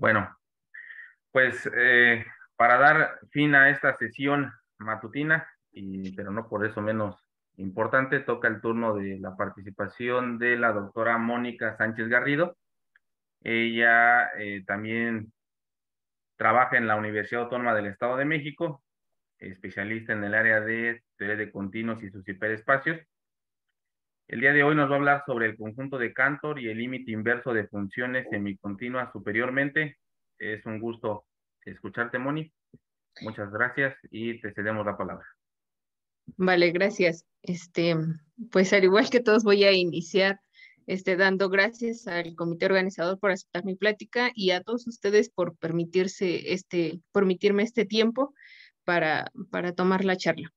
Bueno, pues para dar fin a esta sesión matutina, pero no por eso menos importante, toca el turno de la participación de la doctora Mónica Sánchez Garrido. Ella también trabaja en la Universidad Autónoma del Estado de México, especialista en el área de teoría de continuos y sus hiperespacios. El día de hoy nos va a hablar sobre el conjunto de Cantor y el límite inverso de funciones semicontinuas superiormente. Es un gusto escucharte, Moni. Muchas gracias y te cedemos la palabra. Vale, gracias. Pues al igual que todos voy a iniciar dando gracias al comité organizador por aceptar mi plática y a todos ustedes por permitirme este tiempo para tomar la charla.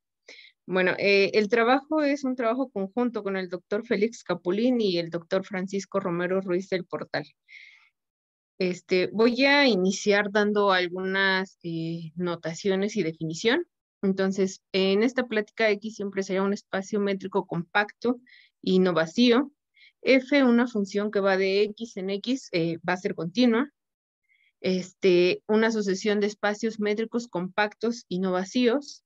Bueno, el trabajo es un trabajo conjunto con el doctor Félix Capulín y el doctor Francisco Romero Ruiz del Portal. Voy a iniciar dando algunas notaciones y definición. Entonces, en esta plática X siempre será un espacio métrico compacto y no vacío. F, una función que va de X en X, va a ser continua. Una sucesión de espacios métricos compactos y no vacíos.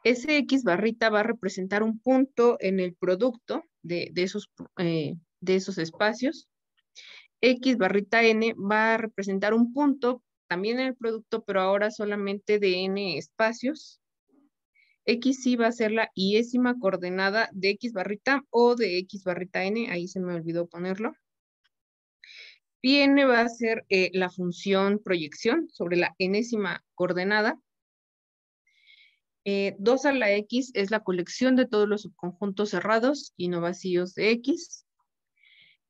Sx barrita va a representar un punto en el producto de esos espacios. X barrita n va a representar un punto también en el producto, pero ahora solamente de n espacios. X sí va a ser la iésima coordenada de X barrita o de X barrita n, ahí se me olvidó ponerlo. Pi n va a ser la función proyección sobre la enésima coordenada. 2 a la X es la colección de todos los subconjuntos cerrados y no vacíos de X.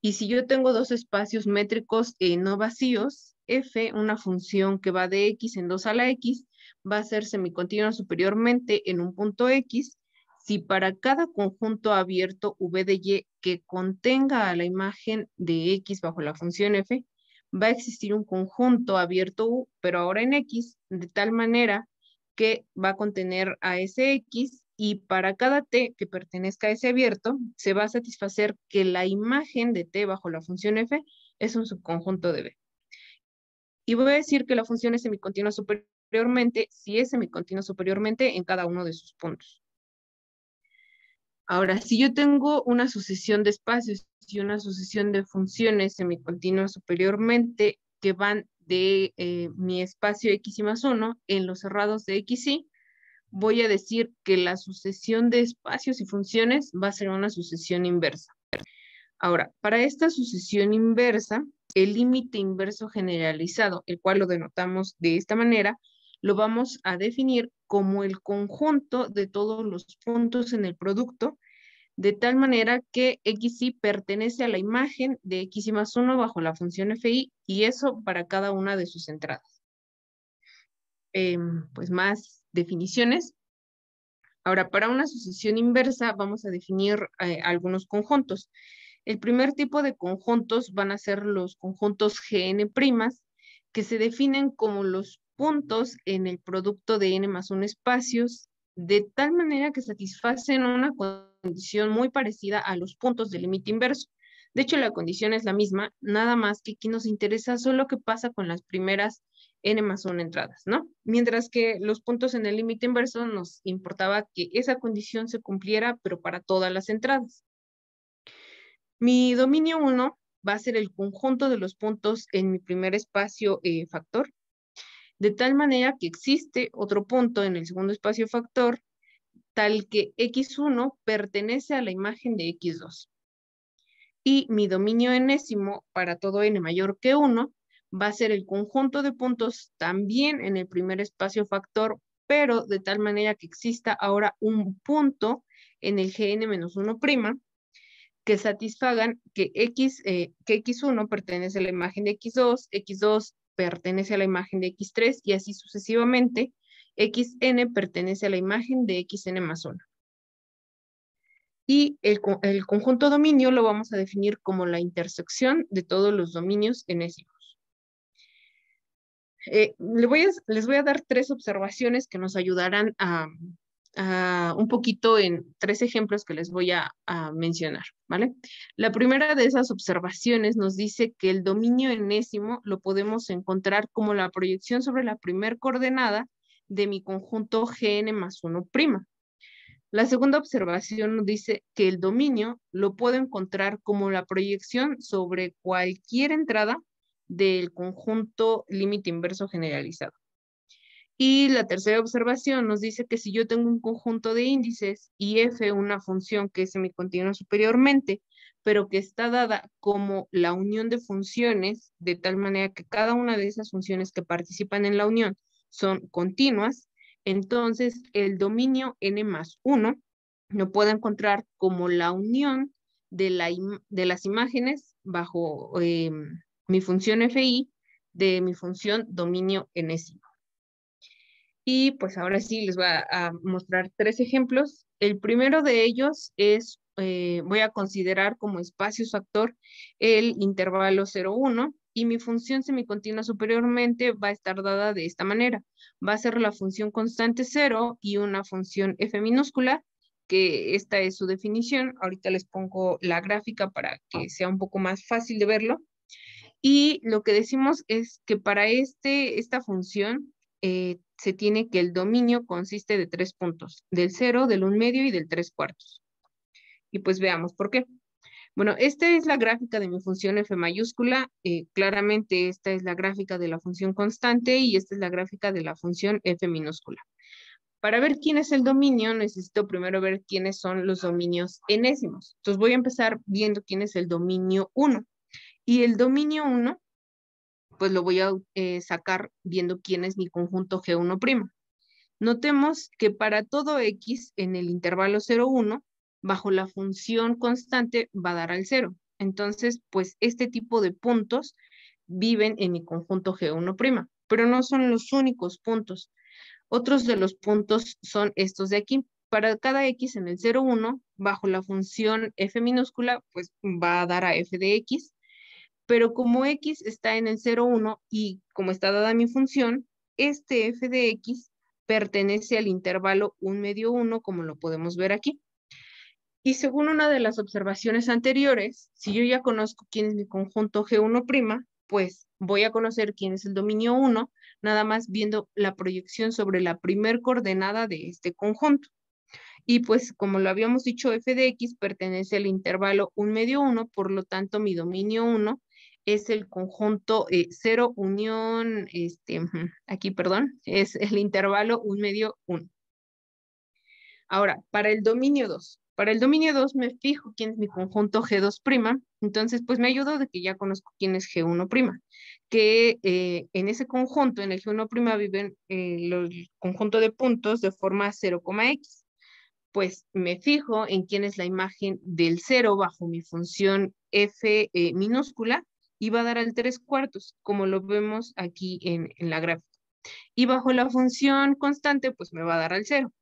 Y si yo tengo dos espacios métricos no vacíos, f, una función que va de x en 2 a la x, va a ser semicontinua superiormente en un punto x, si para cada conjunto abierto v de y que contenga a la imagen de x bajo la función f, va a existir un conjunto abierto u, pero ahora en x, de tal manera que va a contener a ese x y para cada t que pertenezca a ese abierto, se va a satisfacer que la imagen de t bajo la función f es un subconjunto de B. Y voy a decir que la función es semicontinua superiormente si es semicontinua superiormente en cada uno de sus puntos. Ahora, si yo tengo una sucesión de espacios y una sucesión de funciones semicontinuas superiormente que van de mi espacio x y más 1 en los cerrados de x y, voy a decir que la sucesión de espacios y funciones va a ser una sucesión inversa. Ahora, para esta sucesión inversa, el límite inverso generalizado, el cual lo denotamos de esta manera, lo vamos a definir como el conjunto de todos los puntos en el producto, de tal manera que XY pertenece a la imagen de X y más 1 bajo la función FI, y eso para cada una de sus entradas. Pues más definiciones. Ahora, para una sucesión inversa vamos a definir algunos conjuntos. El primer tipo de conjuntos van a ser los conjuntos Gn', que se definen como los puntos en el producto de n más 1 espacios, de tal manera que satisfacen una condición muy parecida a los puntos del límite inverso. De hecho, la condición es la misma, nada más que aquí nos interesa solo qué pasa con las primeras n más 1 entradas, ¿no? Mientras que los puntos en el límite inverso nos importaba que esa condición se cumpliera, pero para todas las entradas. Mi dominio 1 va a ser el conjunto de los puntos en mi primer espacio factor, de tal manera que existe otro punto en el segundo espacio factor, tal que x1 pertenece a la imagen de x2. Y mi dominio enésimo para todo n mayor que 1 va a ser el conjunto de puntos también en el primer espacio factor, pero de tal manera que exista ahora un punto en el Gn-1' que satisfagan que x1 pertenece a la imagen de x2, x2 pertenece a la imagen de x3 y así sucesivamente, xn pertenece a la imagen de xn más 1. Y el conjunto dominio lo vamos a definir como la intersección de todos los dominios enésimos. Les voy a dar 3 observaciones que nos ayudarán a un poquito en 3 ejemplos que les voy a mencionar, ¿vale? La primera de esas observaciones nos dice que el dominio enésimo lo podemos encontrar como la proyección sobre la primer coordenada de mi conjunto Gn más 1'. La segunda observación nos dice que el dominio lo puedo encontrar como la proyección sobre cualquier entrada del conjunto límite inverso generalizado. Y la tercera observación nos dice que si yo tengo un conjunto de índices y f una función que es semicontinua superiormente, pero que está dada como la unión de funciones, de tal manera que cada una de esas funciones que participan en la unión son continuas, entonces el dominio n más 1 lo puedo encontrar como la unión de las imágenes bajo mi función fi de mi función dominio enésimo. Y pues ahora sí les voy a mostrar 3 ejemplos. El primero de ellos es, voy a considerar como espacio factor el intervalo 0,1 y mi función semicontinua superiormente va a estar dada de esta manera. Va a ser la función constante 0 y una función f minúscula, que esta es su definición. Ahorita les pongo la gráfica para que sea un poco más fácil de verlo. Y lo que decimos es que para esta función se tiene que el dominio consiste de 3 puntos, del 0, del 1/2 y del 3/4. Y pues veamos por qué. Bueno, esta es la gráfica de mi función f mayúscula. Claramente esta es la gráfica de la función constante y esta es la gráfica de la función f minúscula. Para ver quién es el dominio, necesito primero ver quiénes son los dominios enésimos. Entonces voy a empezar viendo quién es el dominio 1. Y el dominio 1, pues lo voy a sacar viendo quién es mi conjunto G1'. Notemos que para todo X en el intervalo 0,1, bajo la función constante va a dar al 0. Entonces, pues este tipo de puntos viven en mi conjunto G1', pero no son los únicos puntos. Otros de los puntos son estos de aquí. Para cada X en el 0,1, bajo la función f minúscula, pues va a dar a f de X, pero como X está en el 0,1 y como está dada mi función, este f de X pertenece al intervalo 1/2, como lo podemos ver aquí. Y según una de las observaciones anteriores, si yo ya conozco quién es mi conjunto G1', pues voy a conocer quién es el dominio 1, nada más viendo la proyección sobre la primer coordenada de este conjunto. Y pues como lo habíamos dicho, f de X pertenece al intervalo 1/2, por lo tanto mi dominio 1 es el conjunto 0 unión, aquí, perdón, es el intervalo 1/2. Ahora, para el dominio 2. Para el dominio 2 me fijo quién es mi conjunto G2', entonces pues me ayudo de que ya conozco quién es G1', que en ese conjunto, en el G1', viven el conjunto de puntos de forma 0,x. Pues me fijo en quién es la imagen del 0 bajo mi función f minúscula y va a dar al 3/4, como lo vemos aquí en la gráfica. Y bajo la función constante, pues me va a dar al 0.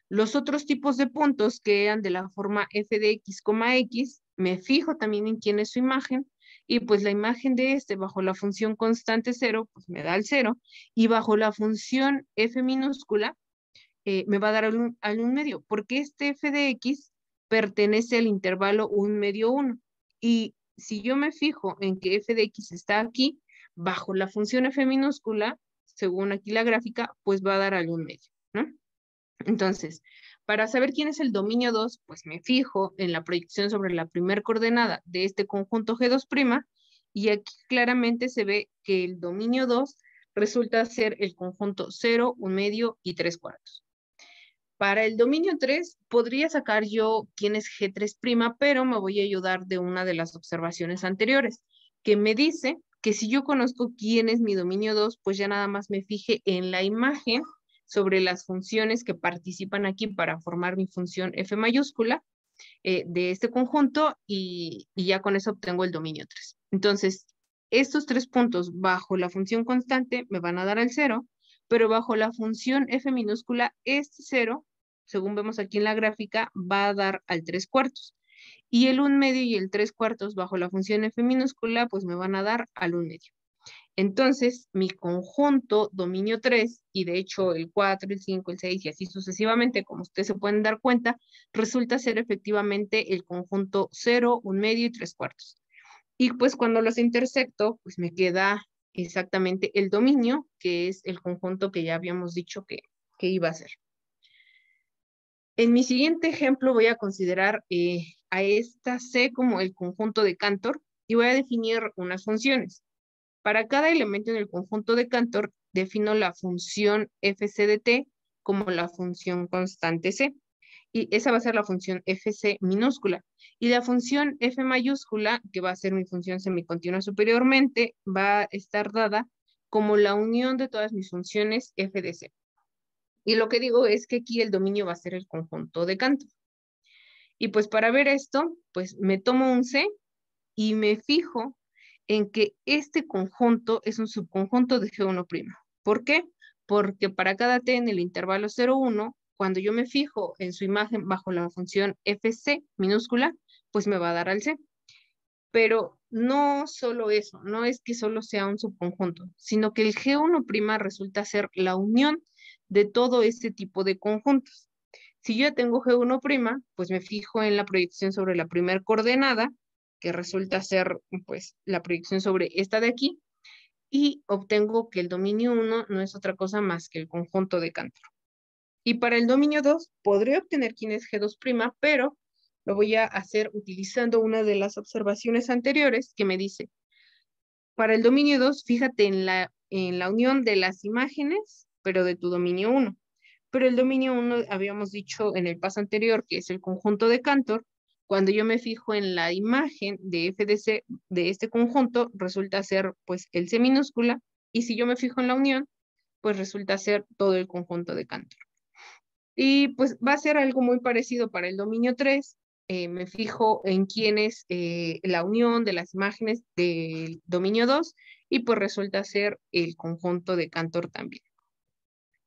Los otros tipos de puntos que eran de la forma f de x, x, me fijo también en quién es su imagen, y pues la imagen de este bajo la función constante 0, pues me da al 0, y bajo la función f minúscula, me va a dar al 1/2, porque este f de x pertenece al intervalo 1/2, y si yo me fijo en que f de x está aquí, bajo la función f minúscula, según aquí la gráfica, pues va a dar al 1/2, ¿no? Entonces, para saber quién es el dominio 2, pues me fijo en la proyección sobre la primer coordenada de este conjunto G2', y aquí claramente se ve que el dominio 2 resulta ser el conjunto 0, 1/2 y 3/4. Para el dominio 3, podría sacar yo quién es G3', pero me voy a ayudar de una de las observaciones anteriores, que me dice que si yo conozco quién es mi dominio 2, pues ya nada más me fije en la imagen sobre las funciones que participan aquí para formar mi función f mayúscula de este conjunto, y ya con eso obtengo el dominio 3. Entonces, estos 3 puntos bajo la función constante me van a dar al 0, pero bajo la función f minúscula, este 0, según vemos aquí en la gráfica, va a dar al 3/4. Y el 1/2 y el 3/4 bajo la función f minúscula, pues me van a dar al 1/2. Entonces, mi conjunto dominio 3, y de hecho el 4, el 5, el 6 y así sucesivamente, como ustedes se pueden dar cuenta, resulta ser efectivamente el conjunto 0, 1/2 y 3/4. Y pues cuando los intersecto, pues me queda exactamente el dominio, que es el conjunto que ya habíamos dicho que iba a ser. En mi siguiente ejemplo voy a considerar a esta C como el conjunto de Cantor y voy a definir unas funciones. Para cada elemento en el conjunto de Cantor, defino la función fc de t como la función constante c. Y esa va a ser la función fc minúscula. Y la función f mayúscula, que va a ser mi función semicontinua superiormente, va a estar dada como la unión de todas mis funciones f de c. Y lo que digo es que aquí el dominio va a ser el conjunto de Cantor. Y pues para ver esto, pues me tomo un C y me fijo en que este conjunto es un subconjunto de G1'. ¿Por qué? Porque para cada t en el intervalo 0, 1, cuando yo me fijo en su imagen bajo la función fc minúscula, pues me va a dar al C. Pero no solo eso, no es que solo sea un subconjunto, sino que el G1' resulta ser la unión de todo este tipo de conjuntos. Si yo ya tengo G1', pues me fijo en la proyección sobre la primera coordenada, que resulta ser pues la proyección sobre esta de aquí, y obtengo que el dominio 1 no es otra cosa más que el conjunto de Cantor. Y para el dominio 2 podré obtener quién es G2', pero lo voy a hacer utilizando una de las observaciones anteriores que me dice, para el dominio 2, fíjate en la unión de las imágenes, pero de tu dominio 1. Pero el dominio 1 habíamos dicho en el paso anterior que es el conjunto de Cantor. Cuando yo me fijo en la imagen de f de c de este conjunto, resulta ser pues el C minúscula, y si yo me fijo en la unión, pues resulta ser todo el conjunto de Cantor. Y pues va a ser algo muy parecido para el dominio 3. Me fijo en quién es la unión de las imágenes del dominio 2 y pues resulta ser el conjunto de Cantor también.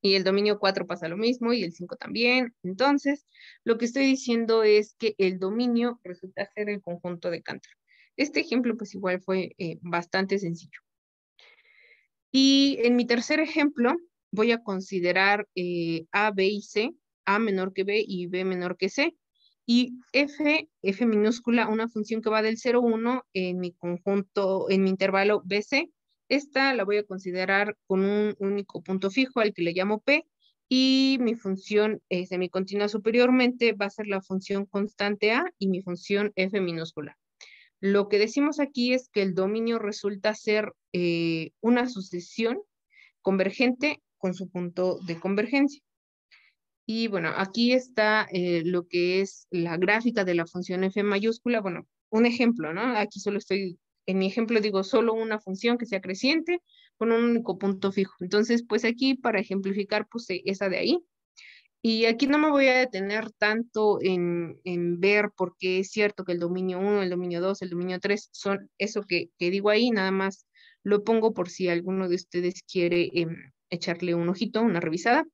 Y el dominio 4 pasa lo mismo y el 5 también. Entonces, lo que estoy diciendo es que el dominio resulta ser el conjunto de Cantor. Este ejemplo pues igual fue bastante sencillo. Y en mi tercer ejemplo voy a considerar A, B y C, A menor que B y B menor que C. Y F minúscula, una función que va del 0, 1 en mi conjunto, en mi intervalo BC. Esta la voy a considerar con un único punto fijo al que le llamo P. Y mi función semicontinua superiormente va a ser la función constante A y mi función F minúscula. Lo que decimos aquí es que el dominio resulta ser una sucesión convergente con su punto de convergencia. Y bueno, aquí está lo que es la gráfica de la función f mayúscula. Bueno, un ejemplo, ¿no? Aquí solo estoy, en mi ejemplo digo solo una función que sea creciente con un único punto fijo. Entonces, pues aquí para ejemplificar puse esa de ahí. Y aquí no me voy a detener tanto en ver por qué es cierto que el dominio 1, el dominio 2, el dominio 3 son eso que digo ahí, nada más lo pongo por si alguno de ustedes quiere echarle un ojito, una revisada,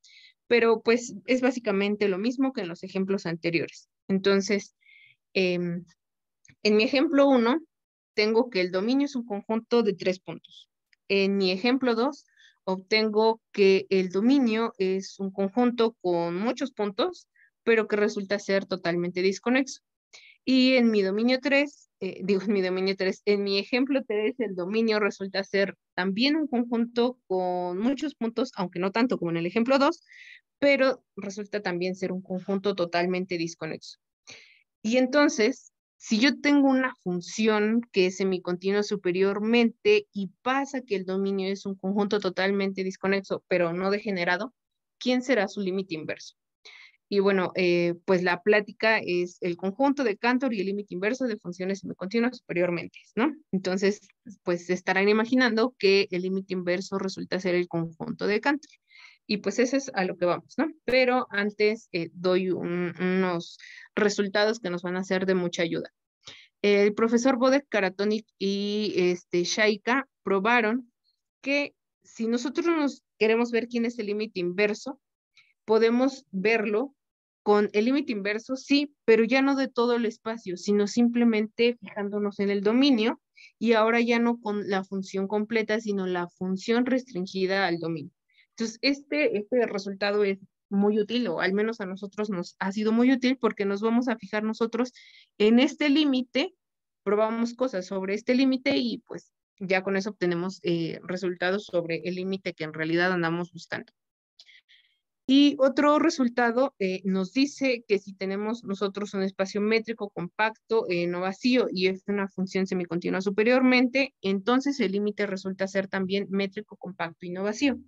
pero pues es básicamente lo mismo que en los ejemplos anteriores. Entonces, em, en mi ejemplo 1, tengo que el dominio es un conjunto de 3 puntos. En mi ejemplo 2, obtengo que el dominio es un conjunto con muchos puntos, pero que resulta ser totalmente desconexo. Y en mi dominio 3, en mi dominio 3, en mi ejemplo 3, el dominio resulta ser también un conjunto con muchos puntos, aunque no tanto como en el ejemplo 2, pero resulta también ser un conjunto totalmente desconexo. Y entonces, si yo tengo una función que es semicontinua superiormente y pasa que el dominio es un conjunto totalmente desconexo, pero no degenerado, ¿quién será su límite inverso? Y bueno, pues la plática es el conjunto de Cantor y el límite inverso de funciones semicontinuas superiormente, ¿no? Entonces, pues se estarán imaginando que el límite inverso resulta ser el conjunto de Cantor. Y pues eso es a lo que vamos, ¿no? Pero antes doy unos resultados que nos van a ser de mucha ayuda. El profesor Bodek, Karatonic y Shaika probaron que si nosotros nos queremos ver quién es el límite inverso, podemos verlo con el límite inverso, sí, pero ya no de todo el espacio, sino simplemente fijándonos en el dominio y ahora ya no con la función completa, sino la función restringida al dominio. Entonces, este resultado es muy útil, o al menos a nosotros nos ha sido muy útil, porque nos vamos a fijar nosotros en este límite, probamos cosas sobre este límite y pues ya con eso obtenemos resultados sobre el límite que en realidad andamos buscando. Y otro resultado nos dice que si tenemos nosotros un espacio métrico compacto, no vacío, y es una función semicontinua superiormente, entonces el límite resulta ser también métrico compacto y no vacío,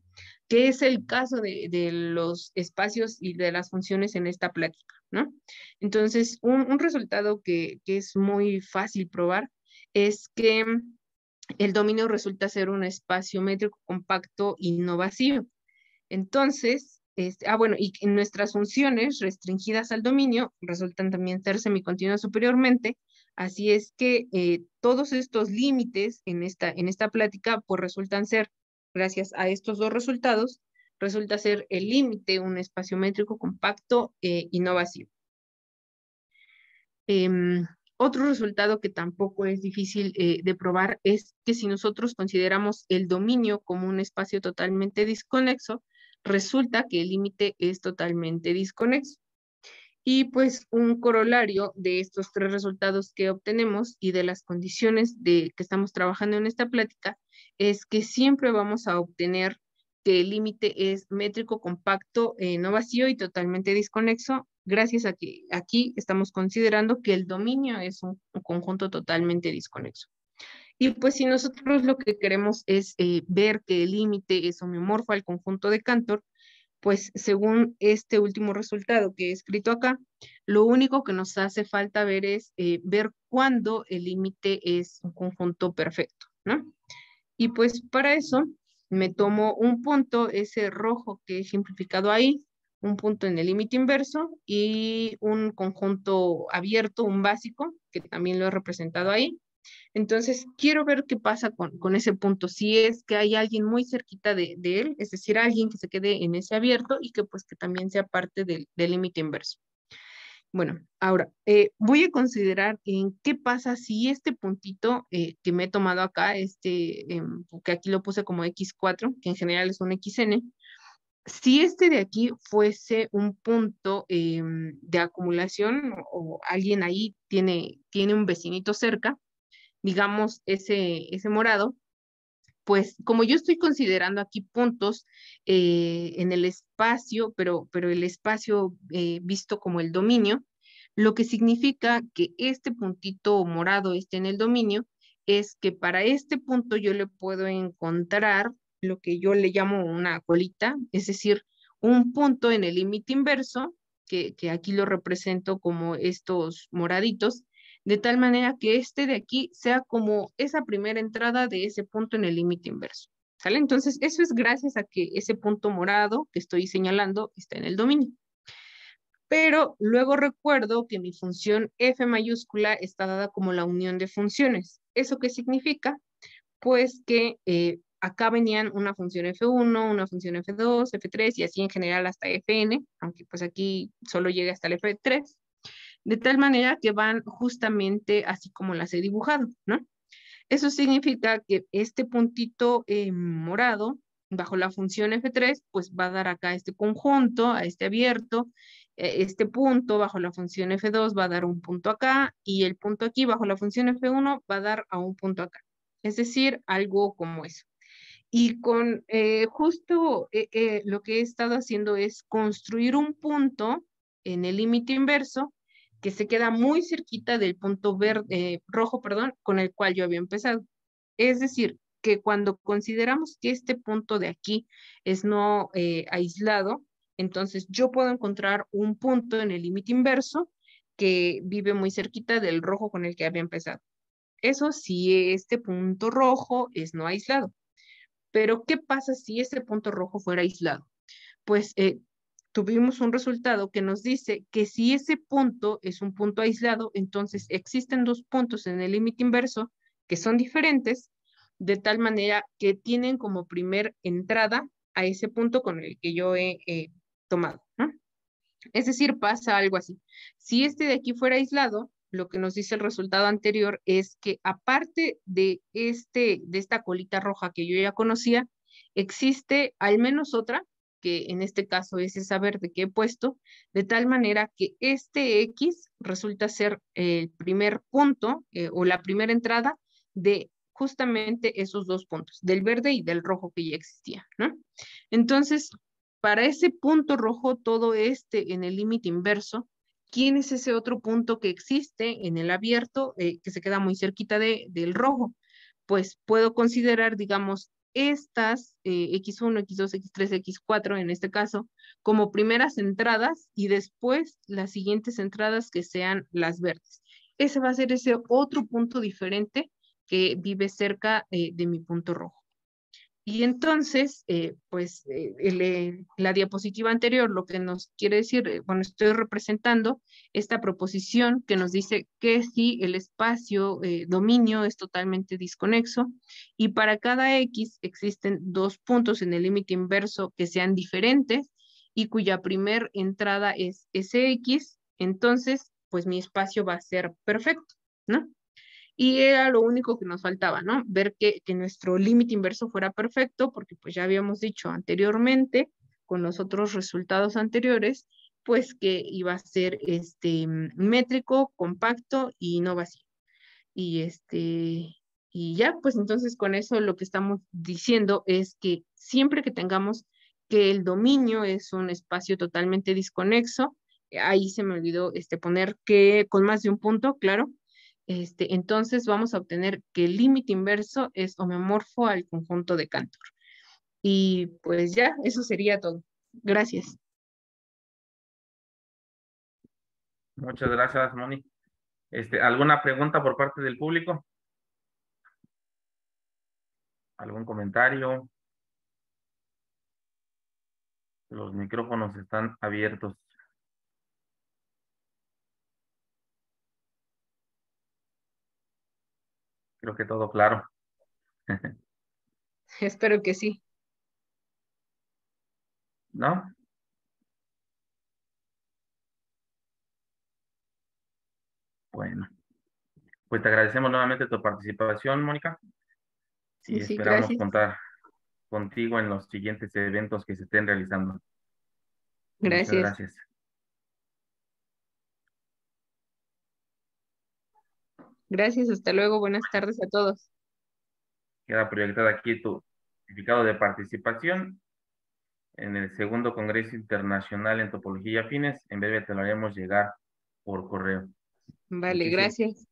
que es el caso de los espacios y de las funciones en esta plática, ¿no? Entonces, un resultado que es muy fácil probar es que el dominio resulta ser un espacio métrico compacto y no vacío. Entonces, bueno, y nuestras funciones restringidas al dominio resultan también ser semicontinuas superiormente, así es que todos estos límites en esta plática, pues resultan ser, gracias a estos dos resultados, resulta ser el límite un espacio métrico compacto y no vacío. Otro resultado que tampoco es difícil de probar es que si nosotros consideramos el dominio como un espacio totalmente desconexo, resulta que el límite es totalmente desconexo. Y pues un corolario de estos tres resultados que obtenemos y de las condiciones de que estamos trabajando en esta plática es que siempre vamos a obtener que el límite es métrico, compacto, no vacío y totalmente desconexo, gracias a que aquí estamos considerando que el dominio es un conjunto totalmente desconexo. Y pues si nosotros lo que queremos es ver que el límite es homeomorfo al conjunto de Cantor, pues según este último resultado que he escrito acá, lo único que nos hace falta ver es ver cuándo el límite es un conjunto perfecto, ¿no? Y pues para eso me tomo un punto, ese rojo que he ejemplificado ahí, un punto en el límite inverso y un conjunto abierto, un básico, que también lo he representado ahí. Entonces, quiero ver qué pasa con ese punto, si es que hay alguien muy cerquita de él, es decir, alguien que se quede en ese abierto y que pues que también sea parte del límite inverso. Bueno, ahora voy a considerar en qué pasa si este puntito que me he tomado acá, que aquí lo puse como X4, que en general es un XN, si este de aquí fuese un punto de acumulación o alguien ahí tiene un vecinito cerca, digamos ese morado, pues como yo estoy considerando aquí puntos en el espacio, pero el espacio visto como el dominio, lo que significa que este puntito morado esté en el dominio, es que para este punto yo le puedo encontrar lo que yo le llamo una colita, es decir, un punto en el límite inverso, que aquí lo represento como estos moraditos, de tal manera que este de aquí sea como esa primera entrada de ese punto en el límite inverso. ¿Sale? Entonces, eso es gracias a que ese punto morado que estoy señalando está en el dominio. Pero luego recuerdo que mi función f mayúscula está dada como la unión de funciones. ¿Eso qué significa? Pues que acá venían una función f1, una función f2, f3 y así en general hasta fn, aunque pues aquí solo llega hasta el f3, de tal manera que van justamente así como las he dibujado, ¿no? Eso significa que este puntito morado, bajo la función f3, pues va a dar acá este conjunto, a este abierto, este punto bajo la función f2 va a dar un punto acá, y el punto aquí bajo la función f1 va a dar a un punto acá. Es decir, algo como eso. Y con justo lo que he estado haciendo es construir un punto en el límite inverso que se queda muy cerquita del punto rojo, perdón, con el cual yo había empezado. Es decir, que cuando consideramos que este punto de aquí es no aislado, entonces yo puedo encontrar un punto en el límite inverso que vive muy cerquita del rojo con el que había empezado. Eso si este punto rojo es no aislado. Pero, ¿qué pasa si ese punto rojo fuera aislado? Pues tuvimos un resultado que nos dice que si ese punto es un punto aislado, entonces existen dos puntos en el límite inverso que son diferentes, de tal manera que tienen como primer entrada a ese punto con el que yo he tomado, ¿no? Es decir, pasa algo así. Si este de aquí fuera aislado, lo que nos dice el resultado anterior es que aparte de esta colita roja que yo ya conocía, existe al menos otra, que en este caso es esa verde que he puesto, de tal manera que este X resulta ser el primer punto o la primera entrada de justamente esos dos puntos, del verde y del rojo que ya existía, ¿no? Entonces, para ese punto rojo, todo en el límite inverso, ¿quién es ese otro punto que existe en el abierto que se queda muy cerquita del rojo? Pues puedo considerar, digamos, estas X1, X2, X3, X4 en este caso, como primeras entradas y después las siguientes entradas que sean las verdes. Ese va a ser ese otro punto diferente que vive cerca de mi punto rojo. Y entonces, la diapositiva anterior lo que nos quiere decir, bueno, estoy representando esta proposición que nos dice que si el espacio dominio es totalmente disconexo y para cada X existen dos puntos en el límite inverso que sean diferentes y cuya primer entrada es ese X, entonces, pues mi espacio va a ser perfecto, ¿no? Y era lo único que nos faltaba, ¿no? Ver que nuestro límite inverso fuera perfecto, porque pues ya habíamos dicho anteriormente, con los otros resultados anteriores, pues que iba a ser métrico, compacto y no vacío. Y y ya, pues entonces con eso lo que estamos diciendo es que siempre que tengamos que el dominio es un espacio totalmente disconexo, ahí se me olvidó poner que con más de un punto, claro, entonces vamos a obtener que el límite inverso es homeomorfo al conjunto de Cantor. Y pues ya, eso sería todo. Gracias. Muchas gracias, Moni. ¿Alguna pregunta por parte del público? ¿Algún comentario? Los micrófonos están abiertos. Creo que todo claro. Espero que sí. ¿No? Bueno, pues te agradecemos nuevamente tu participación, Mónica, Sí, y sí, esperamos gracias. contar contigo en los siguientes eventos que se estén realizando. Muchas Gracias. gracias. Gracias, hasta luego. Buenas tardes a todos. Queda proyectada aquí tu certificado de participación en el segundo Congreso Internacional en Topología Afines. En breve te lo haremos llegar por correo. Vale, Muchísimas gracias.